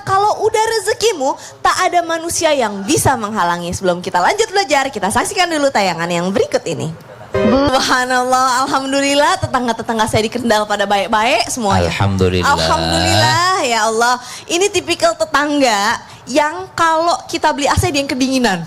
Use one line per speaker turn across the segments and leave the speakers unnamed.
kalau udah rezekimu, tak ada manusia yang bisa menghalangi. Sebelum kita lanjut belajar, kita saksikan dulu tayangan yang berikut ini. Subhanallah, alhamdulillah tetangga-tetangga saya di Kendal pada baik-baik semuanya. Alhamdulillah ya Allah. Ini tipikal tetangga yang kalau kita beli AC dia yang kedinginan.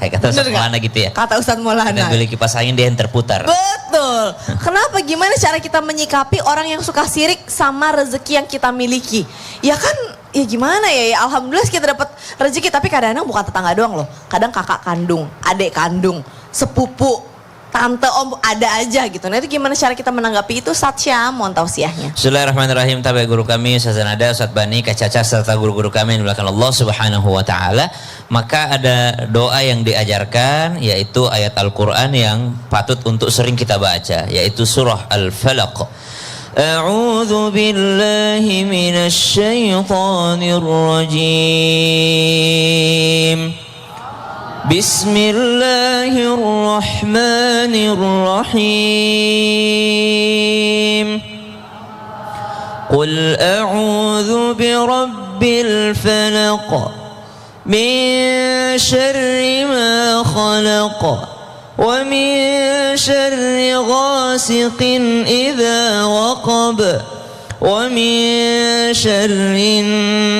Kata Ustaz Maulana gitu ya.
Kata Ustaz Maulana.
Kita beli kipas angin dia yang terputar.
Betul. Kenapa? Gimana cara kita menyikapi orang yang suka sirik sama rezeki yang kita miliki? Ya kan, ya gimana ya? Alhamdulillah kita dapat rezeki, tapi kadang-kadang bukan tetangga doang loh. Kadang kakak kandung, adik kandung, sepupu, tante, om, ada aja gitu. Nah itu gimana cara kita menanggapi itu? Satya, mohon tausiahnya.
Bismillahirrahmanirrahim. Tabi guru kami Ustaz Nada, Ustaz Bani, Kak Caca serta guru-guru kami yang dimuliakan Allah Subhanahu wa taala. Maka ada doa yang diajarkan, yaitu ayat Al-Qur'an yang patut untuk sering kita baca, yaitu surah Al-Falaq. A'udzu billahi minasy syaithanir rajim. Bismillahirrahmanirrahim. Qul a'udzu birabbil falaq min syarri ma khalaq wa min syarri ghasiqin idza waqab wa min syarri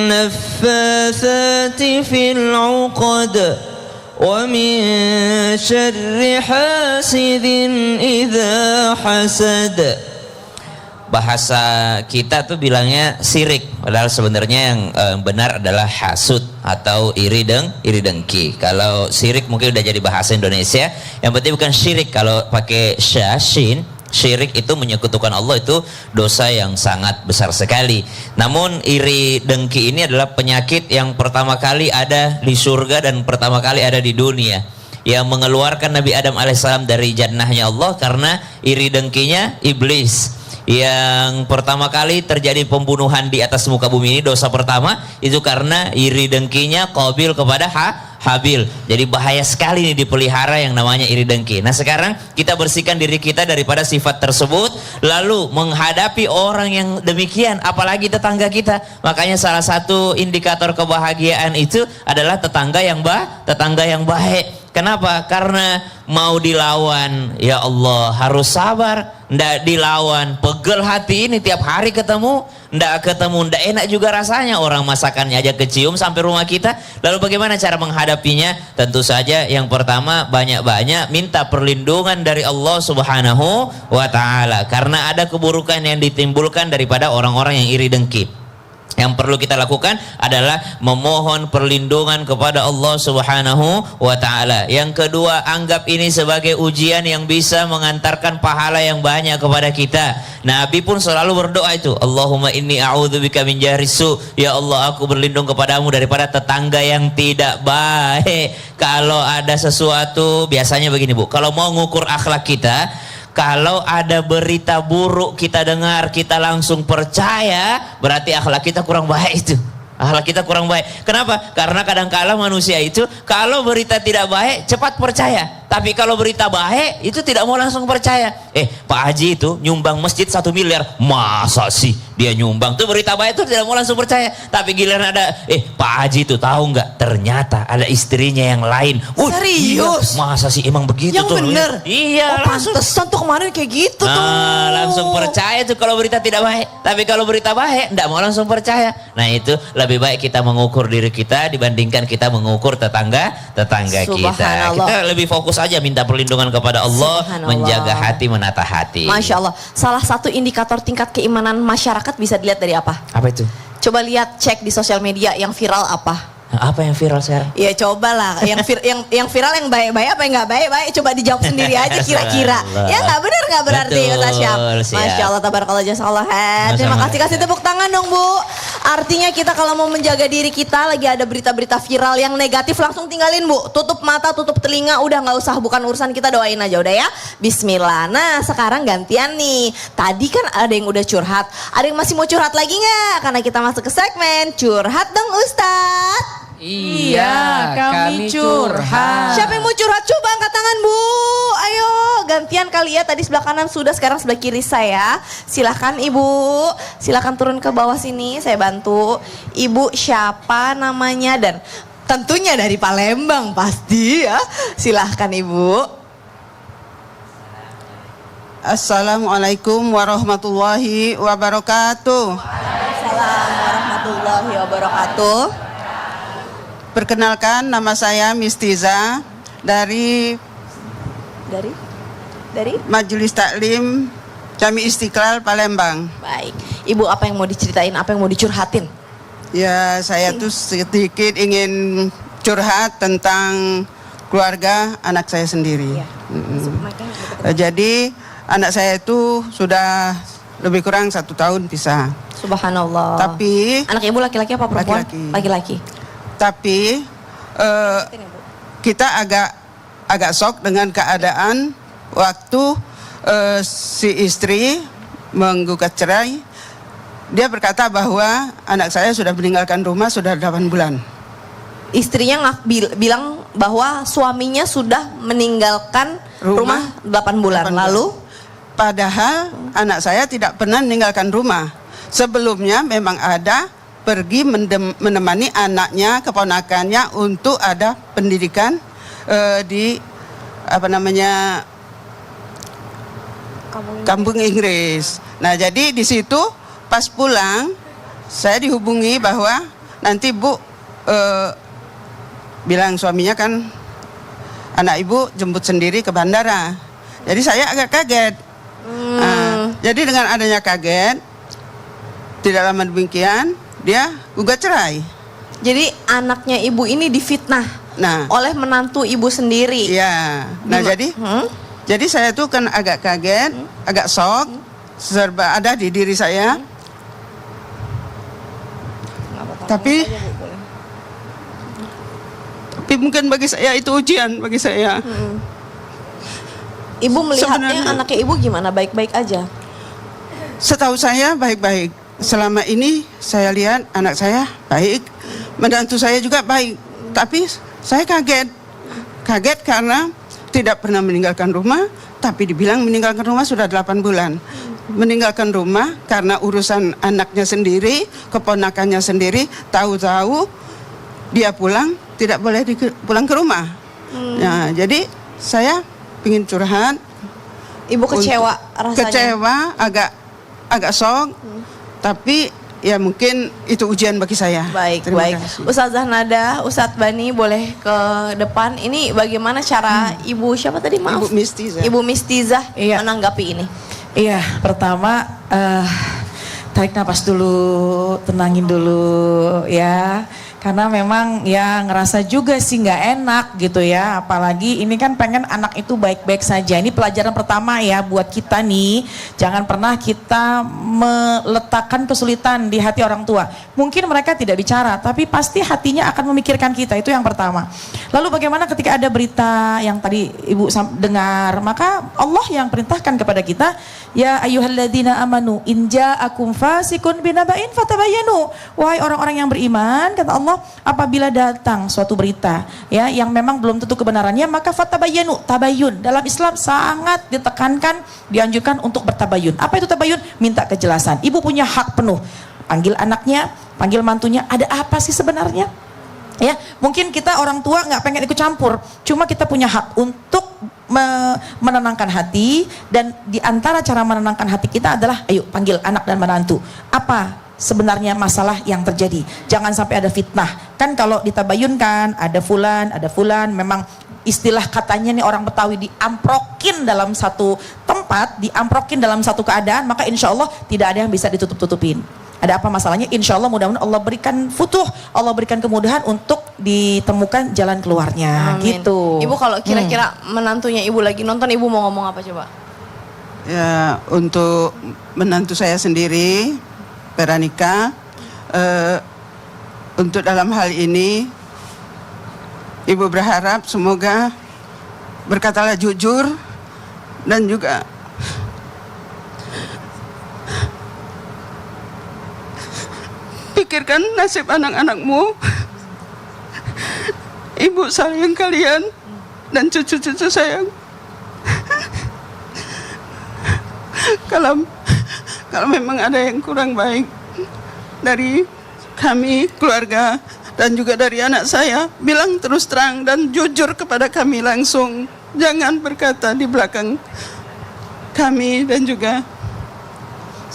naffatsati fil 'uqad wa min syarri hasidin idza hasad. Bahasa kita tuh bilangnya sirik, padahal sebenarnya yang benar adalah hasud atau iri dengki. Kalau sirik mungkin udah jadi bahasa Indonesia, yang penting bukan syirik. Kalau pakai shin, syirik itu menyekutukan Allah, itu dosa yang sangat besar sekali. Namun iri dengki ini adalah penyakit yang pertama kali ada di surga dan pertama kali ada di dunia, yang mengeluarkan Nabi Adam alaihissalam dari jannahnya Allah karena iri dengkinya iblis. Yang pertama kali terjadi pembunuhan di atas muka bumi ini, dosa pertama itu karena iri dengkinya Qabil kepada Habil. Jadi bahaya sekali ini dipelihara yang namanya iri dengki. Nah sekarang kita bersihkan diri kita daripada sifat tersebut, lalu menghadapi orang yang demikian, apalagi tetangga kita. Makanya salah satu indikator kebahagiaan itu adalah tetangga yang baik. Kenapa? Karena mau dilawan, ya Allah harus sabar. Ndak dilawan, pegel hati ini tiap hari ketemu, ndak enak juga rasanya. Orang masakannya aja kecium sampai rumah kita. Lalu bagaimana cara menghadapinya? Tentu saja yang pertama banyak-banyak minta perlindungan dari Allah Subhanahu wa taala, karena ada keburukan yang ditimbulkan daripada orang-orang yang iri dengki. Yang perlu kita lakukan adalah memohon perlindungan kepada Allah Subhanahu wa taala. Yang kedua, anggap ini sebagai ujian yang bisa mengantarkan pahala yang banyak kepada kita. Nabi pun selalu berdoa itu, Allahumma inni a'udzubika min jahrisu. Ya Allah, aku berlindung kepadamu daripada tetangga yang tidak baik. Kalau ada sesuatu, biasanya begini Bu, kalau mau ngukur akhlak kita, kalau ada berita buruk kita dengar, kita langsung percaya, berarti akhlak kita kurang baik itu. Akhlak kita kurang baik. Kenapa? Karena kadang-kala manusia itu kalau berita tidak baik cepat percaya. Tapi kalau berita baik itu tidak mau langsung percaya. Pak Haji itu nyumbang masjid 1 miliar. Masa sih dia nyumbang? Itu berita baik itu tidak mau langsung percaya. Tapi giliran ada, Pak Haji itu tahu nggak? Ternyata ada istrinya yang lain.
Serius?
Iya, masa sih emang begitu
yang
tuh?
Yang bener?
Iya.
Pantesan tuh kemarin kayak gitu tuh.
Langsung percaya tuh kalau berita tidak baik. Tapi kalau berita baik, nggak mau langsung percaya. Nah itu lebih baik kita mengukur diri kita dibandingkan kita mengukur tetangga kita. Kita lebih fokus aja minta perlindungan kepada Allah, menjaga hati, menata hati.
Masya Allah. Salah satu indikator tingkat keimanan masyarakat bisa dilihat dari apa?
Apa itu?
Coba lihat, cek di sosial media yang viral apa?
Apa yang viral sekarang?
Ya cobalah, yang viral yang baik-baik apa yang nggak baik-baik, coba dijawab sendiri aja kira-kira. Ya nggak benar nggak berarti kata siap. Masya Allah, tabarakallah, jazakallah. Terima kasih tepuk tangan dong Bu. Artinya kita kalau mau menjaga diri kita, lagi ada berita-berita viral yang negatif, langsung tinggalin Bu. Tutup mata, tutup telinga, udah nggak usah, bukan urusan kita, doain aja udah ya. Bismillah. Nah sekarang gantian nih. Tadi kan ada yang udah curhat, ada yang masih mau curhat lagi nggak? Karena kita masuk ke segmen curhat dong Ustadz.
Iya, kami curhat.
Siapa yang mau curhat? Coba angkat tangan Bu. Ayo ganti. gantian kali ya. Tadi sebelah kanan sudah, sekarang sebelah kiri saya. Silahkan Ibu, silahkan turun ke bawah sini, saya bantu. Ibu siapa namanya dan tentunya dari Palembang pasti ya. Silahkan Ibu.
Assalamualaikum warahmatullahi wabarakatuh.
Assalamualaikum warahmatullahi wabarakatuh.
Perkenalkan, nama saya Mistiza dari Majelis Taklim Jami Istiqlal Palembang.
Baik, Ibu apa yang mau diceritain, apa yang mau dicurhatin?
Ya, saya tuh sedikit ingin curhat tentang keluarga anak saya sendiri.
Ya.
Jadi anak saya itu sudah lebih kurang 1 tahun pisah.
Subhanallah.
Tapi
anak Ibu laki-laki apa perempuan?
Laki-laki. Tapi kita agak shock dengan keadaan waktu si istri menggugat cerai. Dia berkata bahwa anak saya sudah meninggalkan rumah sudah 8 bulan.
Istrinya bilang bahwa suaminya sudah meninggalkan rumah 8 bulan. Lalu?
Padahal anak saya tidak pernah meninggalkan rumah. Sebelumnya memang ada pergi menemani anaknya, keponakannya untuk ada pendidikan di Kampung Inggris. Nah, jadi di situ pas pulang saya dihubungi bahwa nanti Bu bilang suaminya kan anak Ibu jemput sendiri ke bandara. Jadi saya agak kaget. Jadi dengan adanya kaget, tidak lama demikian dia gugat cerai.
Jadi anaknya Ibu ini difitnah oleh menantu Ibu sendiri.
Iya. Nah, jadi saya tuh kan agak kaget, agak shock, serba ada di diri saya. Tapi mungkin bagi saya itu ujian bagi saya. Ibu
melihatnya anaknya Ibu gimana? Baik-baik aja?
Setahu saya baik-baik. Selama ini saya lihat anak saya baik, menantu saya juga baik. Tapi saya kaget karena tidak pernah meninggalkan rumah, tapi dibilang meninggalkan rumah sudah 8 bulan. Meninggalkan rumah karena urusan anaknya sendiri, keponakannya sendiri, tahu-tahu dia pulang tidak boleh pulang ke rumah. Nah, jadi saya ingin curhat.
Ibu kecewa rasanya?
Kecewa, agak shock. Tapi ya mungkin itu ujian bagi saya.
Baik. Ustazah Nada, Ustadz Bani boleh ke depan. Ini bagaimana cara Ibu siapa tadi? Maaf. Ibu Mistizah menanggapi ini.
Iya, pertama tarik nafas dulu, tenangin dulu ya. Karena memang ya ngerasa juga sih nggak enak gitu ya. Apalagi ini kan pengen anak itu baik-baik saja. Ini pelajaran pertama ya buat kita nih. Jangan pernah kita meletakkan kesulitan di hati orang tua. Mungkin mereka tidak bicara, tapi pasti hatinya akan memikirkan kita. Itu yang pertama. Lalu bagaimana ketika ada berita yang tadi Ibu dengar, maka Allah yang perintahkan kepada kita, ya ayyuhalladzina amanu in ja'akum fasikun binaba'in fatabayyanu. Wahai orang-orang yang beriman, kata Allah, apabila datang suatu berita ya yang memang belum tentu kebenarannya, maka fatabayyanu, tabayun. Dalam Islam sangat ditekankan, dianjurkan untuk bertabayun. Apa itu tabayun? Minta kejelasan. Ibu punya hak penuh. Panggil anaknya, panggil mantunya, ada apa sih sebenarnya? Ya, mungkin kita orang tua nggak pengen ikut campur, cuma kita punya hak untuk menenangkan hati, dan di antara cara menenangkan hati kita adalah ayo panggil anak dan menantu. Apa sebenarnya masalah yang terjadi? Jangan sampai ada fitnah. Kan kalau ditabayunkan ada fulan, memang istilah katanya nih orang Betawi, diamprokin dalam satu tempat, diamprokin dalam satu keadaan, maka insya Allah tidak ada yang bisa ditutup-tutupin. Ada apa masalahnya? Insya Allah mudah-mudahan Allah berikan futuh, Allah berikan kemudahan untuk ditemukan jalan keluarnya. Amin. Gitu.
Ibu kalau kira-kira menantunya Ibu lagi nonton, Ibu mau ngomong apa coba?
Ya, untuk menantu saya sendiri, Veronica, untuk dalam hal ini Ibu berharap semoga berkatalah jujur dan juga pikirkan nasib anak-anakmu. Ibu sayang kalian dan cucu-cucu sayang. kalau memang ada yang kurang baik dari kami keluarga dan juga dari anak saya, bilang terus terang dan jujur kepada kami langsung. Jangan berkata di belakang kami dan juga.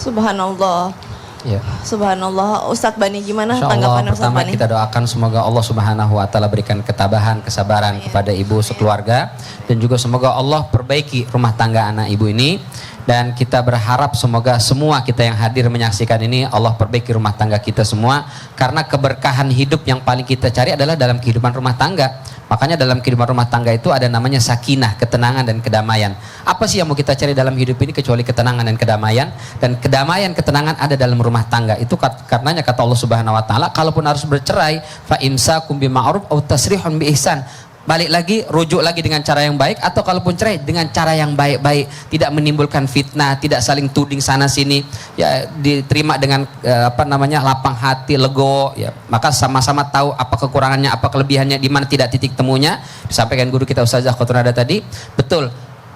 Subhanallah.
Ya.
Subhanallah. Ustadz Bani gimana
Insya Allah,
tanggapannya Ustadz
pertama
Bani?
kita doakan semoga Allah Subhanahu wa taala berikan ketabahan, kesabaran kepada ibu sekeluarga, dan juga semoga Allah perbaiki rumah tangga anak ibu ini, dan kita berharap semoga semua kita yang hadir menyaksikan ini Allah perbaiki rumah tangga kita semua, karena keberkahan hidup yang paling kita cari adalah dalam kehidupan rumah tangga. Makanya dalam kehidupan rumah tangga itu ada namanya sakinah, ketenangan dan kedamaian. Apa sih yang mau kita cari dalam hidup ini kecuali ketenangan dan kedamaian? Dan kedamaian, ketenangan ada dalam rumah tangga. Itu karenanya kata Allah Subhanahu wa taala, kalaupun harus bercerai, fa imsakum bima'ruf aw tasrihun bi ihsan. Balik lagi, rujuk lagi dengan cara yang baik, atau kalaupun cerai dengan cara yang baik-baik, tidak menimbulkan fitnah, tidak saling tuding sana sini, ya diterima dengan lapang hati, lego, ya. Maka sama-sama tahu apa kekurangannya, apa kelebihannya, di mana tidak titik temunya. Disampaikan guru kita Ustazah Khotunada tadi, betul.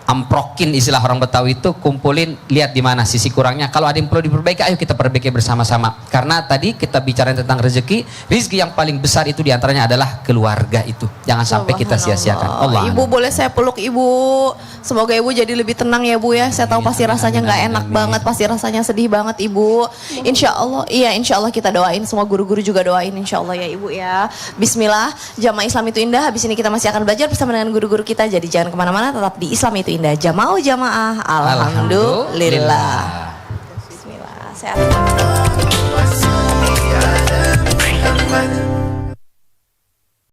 Amprokin istilah orang Betawi itu, kumpulin, lihat di mana sisi kurangnya. Kalau ada yang perlu diperbaiki, ayo kita perbaiki bersama-sama. Karena tadi kita bicara tentang rezeki yang paling besar itu diantaranya adalah keluarga itu. Jangan sampai kita sia-siakan. Allah.
Ibu boleh saya peluk ibu. Semoga ibu jadi lebih tenang ya bu ya. Saya tahu pasti rasanya nggak enak banget, pasti rasanya sedih banget ibu. Insya Allah, iya insya Allah kita doain. Semua guru-guru juga doain insya Allah ya ibu ya. Bismillah, Jamaah Islam itu indah. Habis ini kita masih akan belajar bersama dengan guru-guru kita. Jadi jangan kemana-mana, tetap di Islam itu indah. Jamaah alhamdulillah. Bismillah. Sehat.